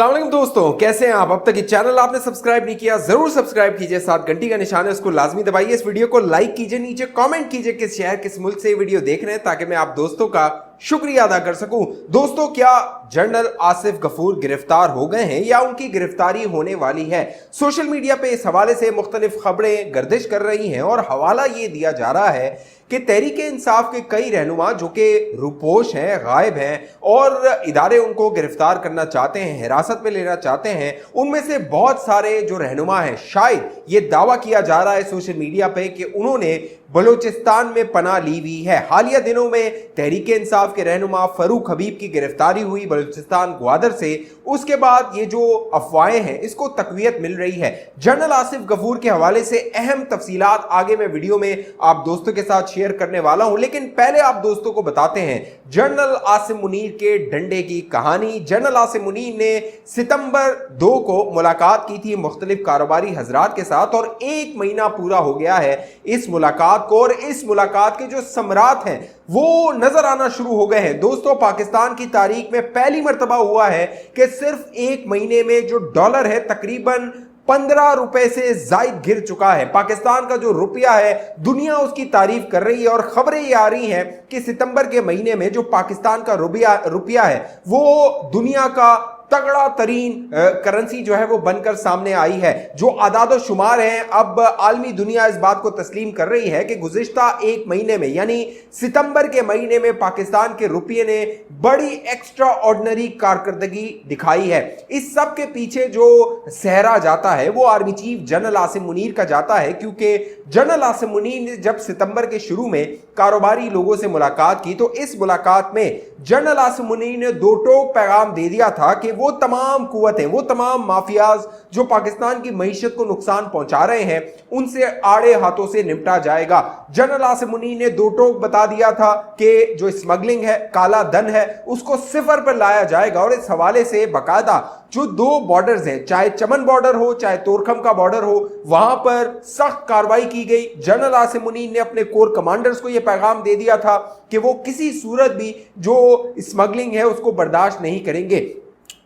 अस्सलाम वालेकुम दोस्तों, कैसे हैं आप? अब तक ये चैनल आपने सब्सक्राइब नहीं किया, जरूर सब्सक्राइब कीजिए, साथ घंटी का निशान है उसको लाजमी दबाइए, इस वीडियो को लाइक कीजिए, नीचे कमेंट कीजिए किस शहर किस मुल्क से ये वीडियो देख रहे हैं ताकि मैं आप दोस्तों का शुक्रिया अदा कर सकूं। दोस्तों, क्या जनरल आसिफ गफूर गिरफ्तार हो गए हैं या उनकी गिरफ्तारी होने वाली है? सोशल मीडिया पे इस हवाले से मुख्तलिफ खबरें गर्दिश कर रही हैं और हवाला ये दिया जा रहा है कि तहरीक इंसाफ के कई रहनुमा जो कि रुपोश हैं, गायब हैं और इदारे उनको गिरफ्तार करना चाहते हैं, हिरासत में लेना चाहते हैं, उनमें से बहुत सारे जो रहनुमा हैं, शायद ये दावा किया जा रहा है सोशल मीडिया पे कि उन्होंने बलूचिस्तान में पनाह ली हुई है। हालिया दिनों में तहरीक इंसाफ के रहनुमा फरूक हबीब की गिरफ्तारी हुई बलूचिस्तान ग्वादर से। उसके बाद ये जो अफवाहें हैं इसको तकवीत मिल रही है। जनरल आसिफ गफूर के हवाले से अहम तफसीलात आगे मैं वीडियो में आप दोस्तों के साथ शेयर करने वाला हूं, लेकिन पहले आप दोस्तों को बताते हैं जनरल आसिम मुनीर के डंडे की कहानी। जनरल आसिम मुनीर ने सितंबर 2 को मुलाकात की थी मुख्तलिफ कारोबारी हजरात के साथ और 1 महीना पूरा हो गया है इस मुलाकात को, और इस मुलाकात के जो समरात हैं वो नजर आना शुरू हो गए हैं। दोस्तों, पाकिस्तान की तारीख में पहली मर्तबा हुआ है कि सिर्फ 1 महीने में जो डॉलर है तकरीबन 15 रुपए से जायद गिर चुका है। पाकिस्तान का जो रुपया है दुनिया उसकी तारीफ कर रही है और खबरें ये आ रही हैं कि सितंबर के महीने में जो पाकिस्तान का रुपया है वो दुनिया का तगड़ा तरीन करेंसी जो है वो बनकर सामने आई है। जो आदाद शुमार हैं, अब आलमी दुनिया इस बात को तस्लीम कर रही है कि गुज़िश्ता 1 महीने में यानी सितंबर के महीने में पाकिस्तान के रुपये ने बड़ी एक्स्ट्रा ऑर्डिनरी कारकर्दगी दिखाई है। इस सब के पीछे जो सहरा जाता है वो army chief general Asim Munir का जाता है, क्योंकि जनरल आसिम मुनीर ने जब सितंबर के शुरू में कारोबारी लोगों से मुलाकात की तो इस मुलाकात में जनरल आसिम मुनीर ने 2 टोक पैगाम दे दिया था कि वो तमाम कुव्वतें, वो तमाम माफियाज जो पाकिस्तान की मईशत को नुकसान पहुंचा रहे हैं उनसे आड़े हाथों से निपटा जाएगा। जनरल आसिम मुनीर ने 2 टोक बता दिया था कि जो स्मगलिंग है, काला धन है, उसको सिफर पर लाया जाएगा। और इस हवाले से बाकायदा जो 2 बॉर्डर्स हैं, चाहे चमन बॉर्डर हो चाहे तोरखम का बॉर्डर हो, वहां पर सख्त कार्रवाई की गई। जनरल आसिम मुनीर ने अपने कोर कमांडर्स को यह पैगाम दे दिया था कि वो किसी सूरत भी जो स्मगलिंग है उसको बर्दाश्त नहीं करेंगे।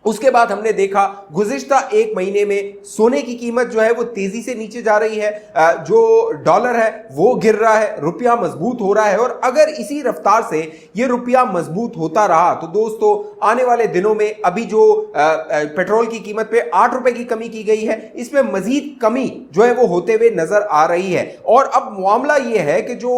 उसके बाद हमने देखा गुज़िश्ता 1 महीने में सोने की कीमत जो है वो तेजी से नीचे जा रही है, जो डॉलर है वो गिर रहा है, रुपया मजबूत हो रहा है। और अगर इसी रफ्तार से ये रुपया मजबूत होता रहा तो दोस्तों आने वाले दिनों में अभी जो पेट्रोल की कीमत पे 8 रुपए की कमी की गई है, इसमें मजीद कमी जो है वो होते हुए नजर आ रही है। और अब मामला ये है कि जो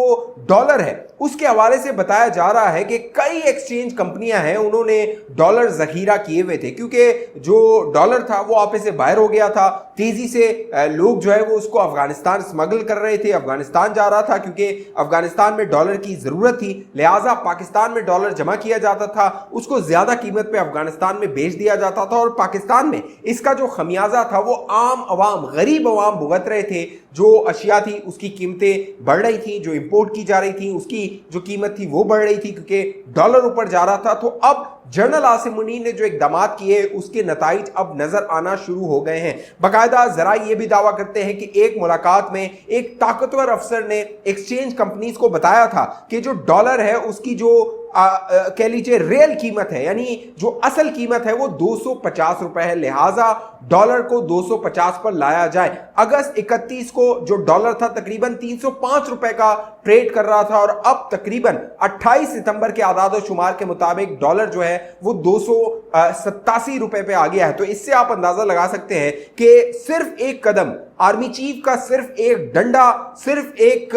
डॉलर है उसके हवाले से बताया जा रहा है कि कई एक्सचेंज कंपनियां हैं उन्होंने डॉलर जखीरा किए हुए थे, क्योंकि जो डॉलर था वो आपस से बाहर हो गया था। तेजी से लोग जो है वो उसको अफगानिस्तान स्मगल कर रहे थे, अफगानिस्तान जा रहा था क्योंकि अफगानिस्तान में डॉलर की जरूरत थी, लिहाजा पाकिस्तान में डॉलर जमा किया जाता था, उसको ज्यादा कीमत पे अफगानिस्तान में बेच दिया जाता था और पाकिस्तान में इसका जो खमियाजा था वो आम अवाम, गरीब अवाम भुगत रहे थे। जो अशिया थी उसकी कीमतें बढ़ रही थी, जो इंपोर्ट की जा रही थी उसकी जो कीमत थी वो बढ़ रही थी क्योंकि डॉलर ऊपर जा रहा था। तो अब जनरल आसिम मुनीर ने जो इकदामात किए उसके नताइज अब नजर आना शुरू हो गए हैं। बाकायदा जरा ये भी दावा करते हैं कि एक मुलाकात में एक ताकतवर अफसर ने एक्सचेंज कंपनीज को बताया था कि जो डॉलर है उसकी जो कह लीजिए रियल कीमत है, यानी जो असल कीमत है वो 250 रुपए है, लिहाजा डॉलर को 250 पर लाया जाए। अगस्त 31 को जो डॉलर था तकरीबन 305 रुपए का ट्रेड कर रहा था और अब तकरीबन 28 सितंबर के आदाद शुमार के मुताबिक डॉलर जो है वो 287 रुपए पे आ गया है। तो इससे आप अंदाजा लगा सकते हैं कि सिर्फ एक कदम, आर्मी चीफ का सिर्फ एक डंडा, सिर्फ एक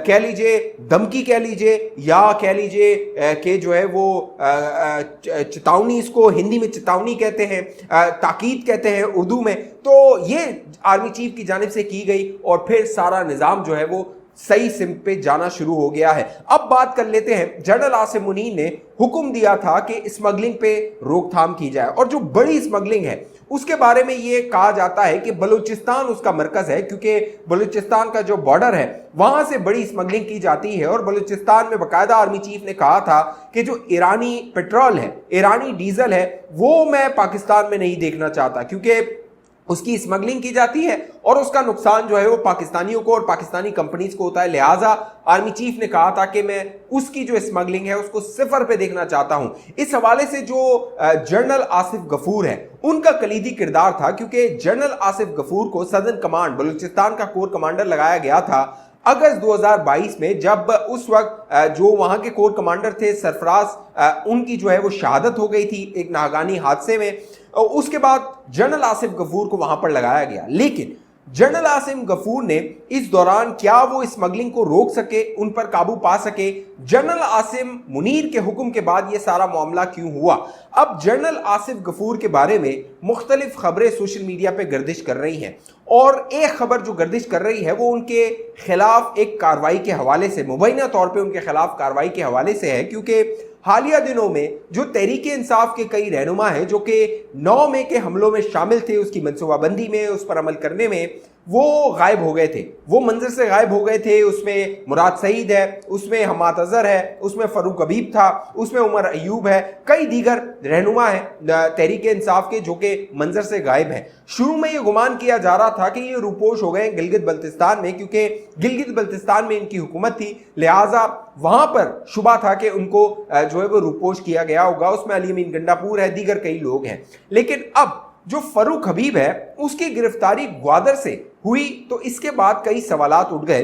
कह लीजिए धमकी कह लीजिए या कह लीजिए कि जो है वो चेतावनी, इसको हिंदी में चेतावनी कहते हैं, ताकीद कहते हैं उर्दू में, तो ये आर्मी चीफ की जानिब से की गई और फिर सारा निजाम जो है वो सही सिमत पे जाना शुरू हो गया है। अब बात कर लेते हैं, जनरल आसिम मुनीर ने हुक्म दिया था कि स्मगलिंग पे रोकथाम की जाए और जो बड़ी स्मगलिंग है उसके बारे में यह कहा जाता है कि बलूचिस्तान उसका मरकज है, क्योंकि बलूचिस्तान का जो बॉर्डर है वहां से बड़ी स्मगलिंग की जाती है। और बलूचिस्तान में बाकायदा आर्मी चीफ ने कहा था कि जो ईरानी पेट्रोल है, ईरानी डीजल है, वो मैं पाकिस्तान में नहीं देखना चाहता, क्योंकि उसकी स्मगलिंग की जाती है और उसका नुकसान जो है वो पाकिस्तानियों को और पाकिस्तानी कंपनीज को होता है। लिहाजा आर्मी चीफ ने कहा था कि मैं उसकी जो स्मगलिंग है उसको सिफर पे देखना चाहता हूं। इस हवाले से जो जनरल आसिफ गफूर है उनका कलीदी किरदार था, क्योंकि जनरल आसिफ गफूर को सदर्न कमांड बलूचिस्तान का कोर कमांडर लगाया गया था अगस्त 2022 में, जब उस वक्त जो वहां के कोर कमांडर थे सरफराज, उनकी जो है वो शहादत हो गई थी एक नागानी हादसे में। उसके बाद जनरल आसिफ गफूर को वहां पर लगाया गया, लेकिन जनरल आसिफ गफूर ने इस दौरान क्या वो स्मगलिंग को रोक सके, उन पर काबू पा सके? जनरल आसिम मुनीर के हुक्म के बाद ये सारा मामला क्यों हुआ? अब जनरल आसिफ गफूर के बारे में मुख्तलिफ खबरें सोशल मीडिया पे गर्दिश कर रही हैं, और एक खबर जो गर्दिश कर रही है वो उनके खिलाफ एक कार्रवाई के हवाले से, मुबैना तौर पे उनके खिलाफ कार्रवाई के हवाले से है, क्योंकि हालिया दिनों में जो तहरीक इंसाफ के कई रहनुमा हैं जो कि 9 मई के हमलों में शामिल थे, उसकी मनसूबाबंदी में, उस पर अमल करने में, वो गायब हो गए थे, वो मंजर से गायब हो गए थे। उसमें मुराद सईद है, उसमें हमाद अजहर है, उसमें फरूक हबीब था, उसमें उमर अयूब है, कई दीगर रहनुमा हैं तहरीक इंसाफ के जो कि मंजर से गायब हैं। शुरू में ये गुमान किया जा रहा था कि ये रूपोश हो गए गिलगित बल्तिस्तान में, क्योंकि गिलगित बल्तिस्तान में इनकी हुकूमत थी, लिहाजा वहां पर शुबा था कि उनको जो है वो रूपोश किया गया होगा। उसमें अली अमीन गंडापुर है, दीगर कई लोग हैं। लेकिन अब जो फरूक हबीब है उसकी गिरफ्तारी ग्वादर से हुई, तो इसके बाद कई सवालात उठ गए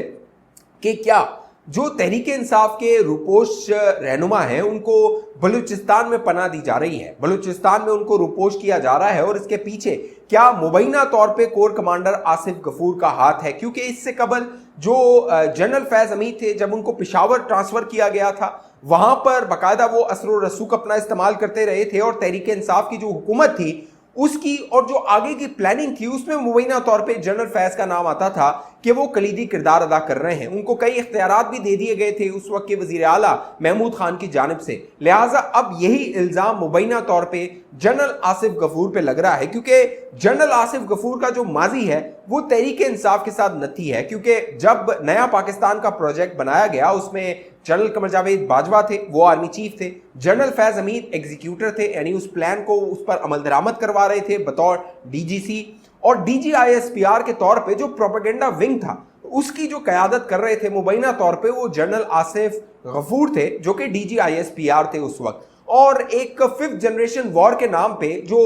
कि क्या जो तहरीक इंसाफ के रूपोश रहनुमा हैं उनको बलूचिस्तान में पनाह दी जा रही है, बलूचिस्तान में उनको रूपोश किया जा रहा है, और इसके पीछे क्या मुबैना तौर पे कोर कमांडर आसिफ गफूर का हाथ है? क्योंकि इससे कबल जो जनरल फैज हमीद थे, जब उनको पेशावर ट्रांसफर किया गया था, वहां पर बाकायदा वो असर रसूख अपना इस्तेमाल करते रहे थे, और तहरीक इंसाफ की जो हुकूमत थी उसकी और जो आगे की प्लानिंग थी उसमें मुबैना तौर पे जनरल फैज का नाम आता था कि वो कलीदी किरदार अदा कर रहे हैं। उनको कई इख्तियारात भी दे दिए गए थे उस वक्त के वजीर आला महमूद खान की जानिब से। लिहाजा अब यही इल्जाम मुबैना तौर पे जनरल आसिफ गफूर पे लग रहा है, क्योंकि जनरल आसिफ गफूर का जो माजी है वो तहरीक इंसाफ के साथ नती है, क्योंकि जब नया पाकिस्तान का प्रोजेक्ट बनाया गया उसमें जनरल कमर जावेद बाजवा थे, वो आर्मी चीफ थे, जनरल फैज हमीद एग्जीक्यूटर थे, यानी उस प्लान को उस पर अमल दरामद करवा रहे थे बतौर डीजीसी, और डीजीआईएसपीआर के तौर पे जो प्रोपेगेंडा विंग था उसकी जो क़यादत कर रहे थे मुबैना तौर पे वो जनरल आसिफ गफूर थे, जो कि डीजीआईएसपीआर थे उस वक्त। और एक 5th जनरेशन वॉर के नाम पे जो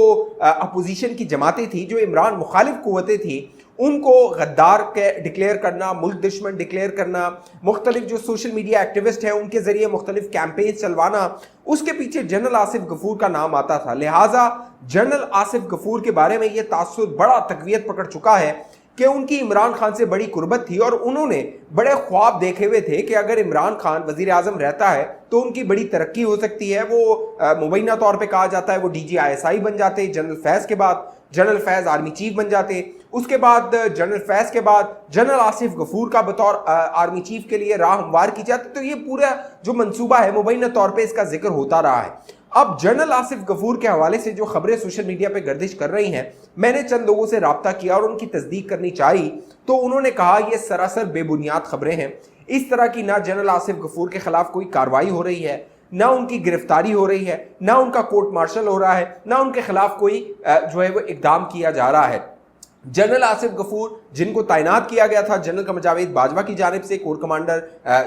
अपोजिशन की जमातें थी, जो इमरान मुखालिफ कुव्वतें थी, उनको गद्दार के डिक्लेयर करना, मुल्क दुश्मन डिक्लेयर करना, मुख्तलिफ जो सोशल मीडिया एक्टिविस्ट हैं उनके जरिए मुख्तलिफ कैंपेन चलवाना, उसके पीछे जनरल आसिफ गफूर का नाम आता था। लिहाजा जनरल आसिफ गफूर के बारे में यह तासुर बड़ा तकवीत पकड़ चुका है कि उनकी इमरान खान से बड़ी कुर्बत थी, और उन्होंने बड़े ख्वाब देखे हुए थे कि अगर इमरान खान वजीर आजम रहता है तो उनकी बड़ी तरक्की हो सकती है। वो मुबैना तौर पे कहा जाता है वो DGISI बन जाते, जनरल फैज के बाद जनरल फैज आर्मी चीफ बन जाते, उसके बाद जनरल फैज के बाद जनरल आसिफ गफूर का बतौर आर्मी चीफ के लिए राह हमवार की जाती। तो ये पूरा जो मंसूबा है मुबैना तौर पे इसका जिक्र होता रहा है। अब जनरल आसिफ गफूर के हवाले से जो खबरें सोशल मीडिया पे गर्दिश कर रही हैं, मैंने चंद लोगों से राब्ता किया और उनकी तस्दीक करनी चाहिए, तो उन्होंने कहा ये सरासर बेबुनियाद खबरें हैं। इस तरह की ना जनरल आसिफ गफूर के खिलाफ कोई कार्रवाई हो रही है, ना उनकी गिरफ्तारी हो रही है, ना उनका कोर्ट मार्शल हो रहा है, ना उनके खिलाफ कोई जो है वो इकदाम किया जा रहा है। जनरल आसिफ गफूर जिनको तैनात किया गया था जनरल कमर जावेद बाजवा की जानिब से, कोर कमांडर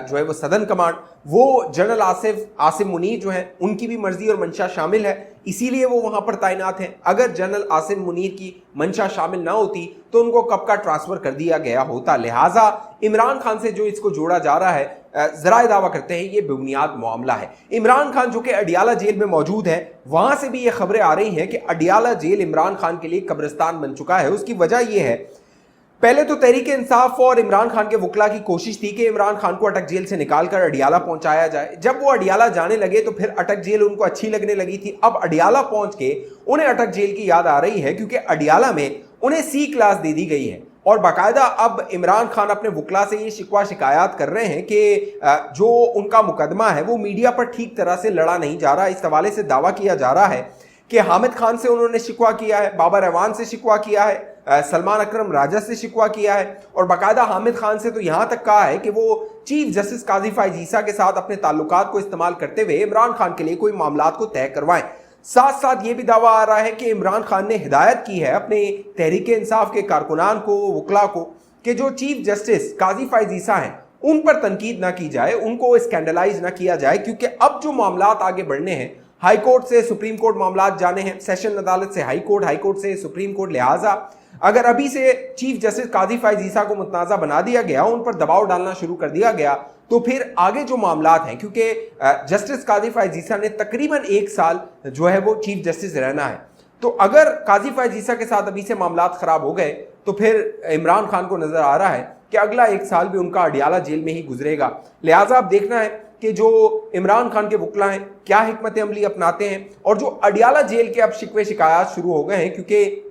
जो है वो सदर्न कमांड, वो जनरल आसिम मुनीर जो है उनकी भी मर्जी और मंशा शामिल है, इसीलिए वो वहां पर तैनात हैं। अगर जनरल आसिम मुनीर की मंशा शामिल ना होती तो उनको कब का ट्रांसफर कर दिया गया होता। लिहाजा इमरान खान से जो इसको जोड़ा जा रहा है, जराए दावा करते हैं ये बेबुनियाद मामला है। इमरान खान जो कि अडियाला जेल में मौजूद है, वहां से भी ये खबरें आ रही हैं कि अडियाला जेल इमरान खान के लिए कब्रिस्तान बन चुका है। उसकी वजह यह है, पहले तो तहरीक इंसाफ और इमरान खान के वकला की कोशिश थी कि इमरान खान को अटक जेल से निकालकर अडियाला पहुंचाया जाए। जब वो अडियाला जाने लगे तो फिर अटक जेल उनको अच्छी लगने लगी थी। अब अडियाला पहुंच के उन्हें अटक जेल की याद आ रही है, क्योंकि अडियाला में उन्हें C क्लास दे दी गई है, और बाकायदा अब इमरान खान अपने वकला से ये शिकवा शिकायत कर रहे हैं कि जो उनका मुकदमा है वो मीडिया पर ठीक तरह से लड़ा नहीं जा रहा। इस हवाले से दावा किया जा रहा है कि हामिद खान से उन्होंने शिकवा किया है, बाबर अवान से शिकवा किया है, सलमान अकरम राजा से शिकवा किया है, और बाकायदा हामिद खान से तो यहाँ तक कहा है कि वो चीफ जस्टिस काजी फायज ईसा के साथ अपने ताल्लुकात को इस्तेमाल करते हुए इमरान खान के लिए कोई मामलात को तय करवाएं। साथ साथ ये भी दावा आ रहा है कि इमरान खान ने हिदायत की है अपने तहरीक इंसाफ के कारकुनान को, वकला को, कि जो चीफ जस्टिस काजी फायज ईसा हैं उन पर तनकीद ना की जाए, उनको स्कैंडलाइज ना किया जाए, क्योंकि अब जो मामलात आगे बढ़ने हैं, हाई कोर्ट से सुप्रीम कोर्ट मामलात जाने हैं, सेशन अदालत से हाई कोर्ट से सुप्रीम कोर्ट, लिहाजा अगर अभी से चीफ जस्टिस काजी फायज ईसा को मुतनाज़ा बना दिया गया, उन पर दबाव डालना शुरू कर दिया गया, तो फिर आगे जो मामलात हैं, क्योंकि जस्टिस काजी फायज ईसा ने तकरीबन 1 साल जो है वो चीफ जस्टिस रहना है, तो अगर काजी फायज ईसा के साथ अभी से मामलात खराब हो गए तो फिर इमरान खान को नजर आ रहा है कि अगला 1 साल भी उनका अडियाला जेल में ही गुजरेगा। लिहाजा अब देखना है कि जो इमरान खान के वकला हैं क्या हिकमत अमली अपनाते हैं, और जो अडियाला जेल के अब शिकवे शिकायत शुरू हो गए हैं, क्योंकि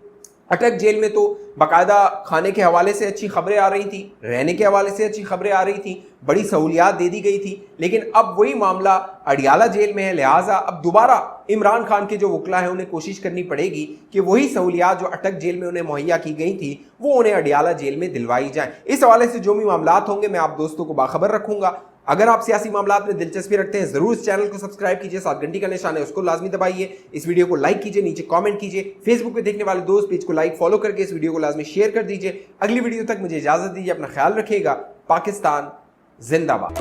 अटक जेल में तो बाकायदा खाने के हवाले से अच्छी खबरें आ रही थी, रहने के हवाले से अच्छी खबरें आ रही थी, बड़ी सहूलियात दे दी गई थी, लेकिन अब वही मामला अडियाला जेल में है। लिहाजा अब दोबारा इमरान खान के जो वकला हैं उन्हें कोशिश करनी पड़ेगी कि वही सहूलियात जो अटक जेल में उन्हें मुहैया की गई थी वो उन्हें अडियाला जेल में दिलवाई जाए। इस हवाले से जो भी मामलात होंगे मैं आप दोस्तों को बाखबर रखूंगा। अगर आप सियासी मामलात में दिलचस्पी रखते हैं जरूर इस चैनल को सब्सक्राइब कीजिए, साथ घंटी का निशान है उसको लाजमी दबाइए, इस वीडियो को लाइक कीजिए, नीचे कमेंट कीजिए, फेसबुक पे देखने वाले दोस्त पेज को लाइक फॉलो करके इस वीडियो को लाजमी शेयर कर दीजिए। अगली वीडियो तक मुझे इजाजत दीजिए, अपना ख्याल रखिएगा। पाकिस्तान जिंदाबाद।